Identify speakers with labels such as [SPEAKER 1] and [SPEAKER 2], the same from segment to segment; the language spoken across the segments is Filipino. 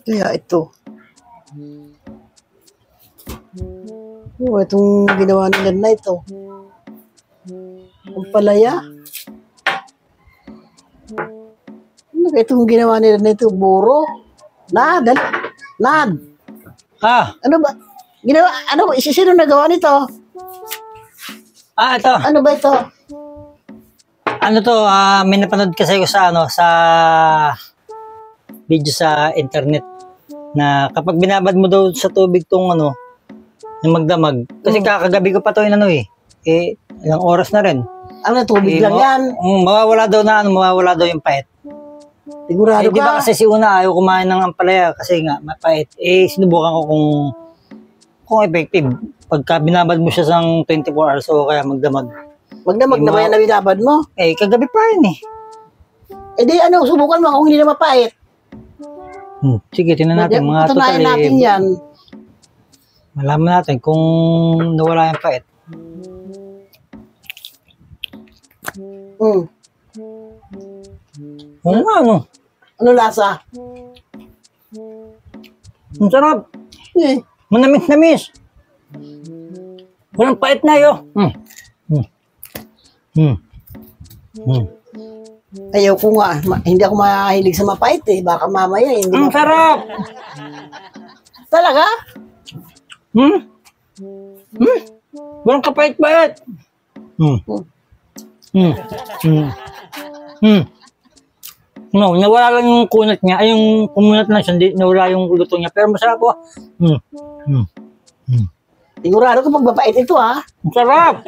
[SPEAKER 1] Kaya ito. Oh, itong ginawa nila na ito. Ang palaya. Ano ba itong ginawa nila na ito? Buro? Nad. Ano ba? Ginawa, ano ba? Sino nagawa nito?
[SPEAKER 2] Ito.
[SPEAKER 1] Ano ba ito?
[SPEAKER 2] Ano to, may napanood kasi ko sa video sa internet na kapag binabad mo daw sa tubig tong yung magdamag. Kasi kakagabi ko pa to ilang oras na rin.
[SPEAKER 1] Ano, tubig lang yan?
[SPEAKER 2] Mawawala daw yung pait.
[SPEAKER 1] Sigurado
[SPEAKER 2] Di ba
[SPEAKER 1] ka?
[SPEAKER 2] kasi si una ayaw kumain ng ampalaya kasi nga mapait. Sinubukan ko kung effective. Pagka binabad mo siya sang 24 hours o kaya magdamag.
[SPEAKER 1] Magdamag na ba yan na binabad mo?
[SPEAKER 2] Kagabi pa yun
[SPEAKER 1] Di subukan mo kung hindi na mapait.
[SPEAKER 2] Sige, tingnan natin. Mga
[SPEAKER 1] Patunayan natin yan.
[SPEAKER 2] Malaman natin kung nawala yung pait.
[SPEAKER 1] Ano lasa?
[SPEAKER 2] Ang sarap. Manamis-namis. Walang pait na yun.
[SPEAKER 1] Ayaw ko nga. Hindi ako mahilig sa mapait Baka mamaya hindi
[SPEAKER 2] Ang sarap.
[SPEAKER 1] Talaga?
[SPEAKER 2] Walang kapait-pait. Nawala lang yung kunat niya. Yung kumunat lang siya, nawala yung luto niya. Pero masarap po.
[SPEAKER 1] Sigurado ka magpapait ito
[SPEAKER 2] Ang sarap.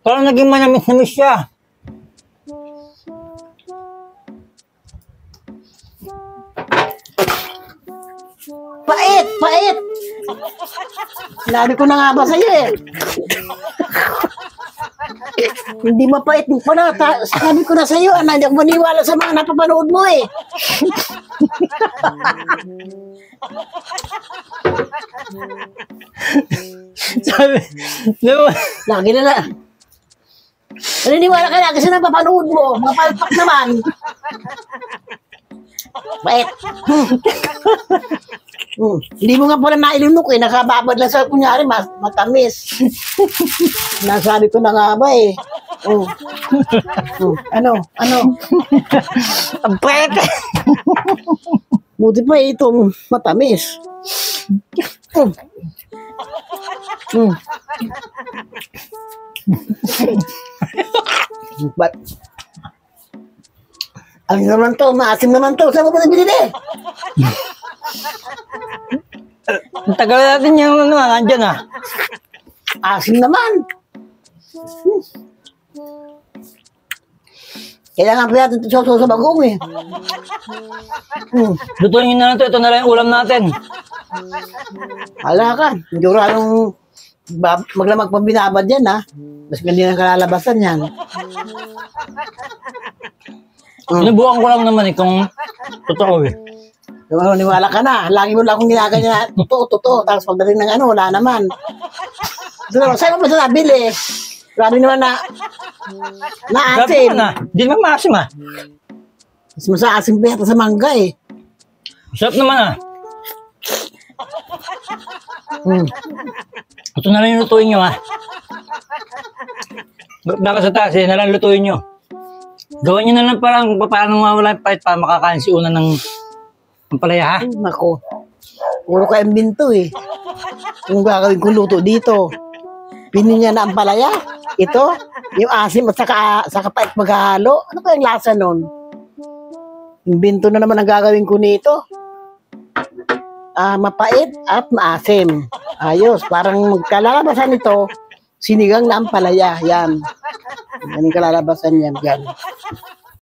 [SPEAKER 2] Parang naging manamis-namis siya.
[SPEAKER 1] Pait! Sinabi ko na nga ba sa'yo Hindi mapait mo pala. Sabi ko na sa'yo, hindi ako maniwala sa mga napapanood mo
[SPEAKER 2] Sabi,
[SPEAKER 1] Lagi na lang. Naniniwala ka lagi sa napapanood mo. Mga palpak naman. Pait. Hindi mo nga pala nailunok nakababad lang sa kunyari matamis. Nasabi ko na nga ba Ano?
[SPEAKER 2] ang pait.
[SPEAKER 1] Buti pa itong matamis. But, ang naman to, maasim naman to. Saan mo ba nabili?
[SPEAKER 2] Ang tagal natin yung nandyan
[SPEAKER 1] Asim naman. Kailangan pa natin ito sa bagong
[SPEAKER 2] Lutuin na lang ito na lang yung ulam natin.
[SPEAKER 1] Hala ka, hindi ko ranong maglamag pang binabad yan Mas hindi na kalalabasan yan.
[SPEAKER 2] Sinubukan ko lang naman kung totoo
[SPEAKER 1] Niwala ka na. Lagi mo lang akong ginaganyan na totoo. Tapos pagdating ng wala naman. Saan mo ba ito nabili? Grabe naman na asim.
[SPEAKER 2] Hindi naman maasim
[SPEAKER 1] Mas masaasim pa yata sa mangga
[SPEAKER 2] Sarap naman Ito na lang yung lutuin nyo Baka sa taas na lang lutuin nyo. Gawin nyo na lang parang paano mawala yung pait para makakain si una ng palaya
[SPEAKER 1] Nako. Puro kayong binto Kung gagawin ko luto dito. Pinin niya na ang palaya. Ito, yung asim at saka pait maghahalo. Ano kayang lasa nun? Yung binto na naman ang gagawin ko nito. Mapait at maasim. Ayos, parang magkalalabasan nito, sinigang na ang palaya. Yan. Yan yung kalalabasan yan.